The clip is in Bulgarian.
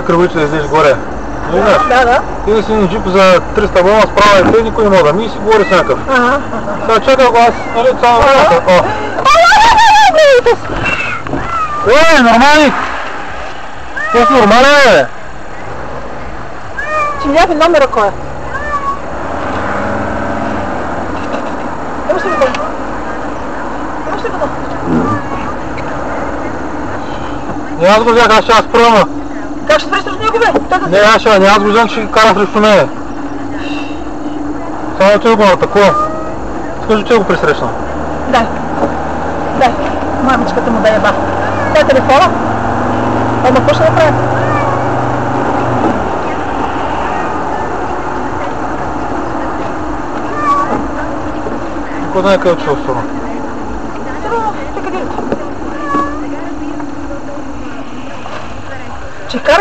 Кръвиче да излезеш горе. Да. Ти си един джип за 300 бона справа и те никой не мога. Ми си говори с някакъв. Сега чакай го аз, нали, цяло времето. Нормални! Какво си нормален, бе? Ти ми някакви номера кой е? Имаш ли го? Имаш ли го? Не, аз го взях, аз ще аз пръвна. Как ще спреш срещу него, бе? Не, аз го взем, че карам срещу мене. Само ти го атакува. Скажи, че го пресрещна. Дай. Мамичката му да еба. Дай телефона. Ама какво ще направим? Кой знае къде отишъл в сторона? Че кара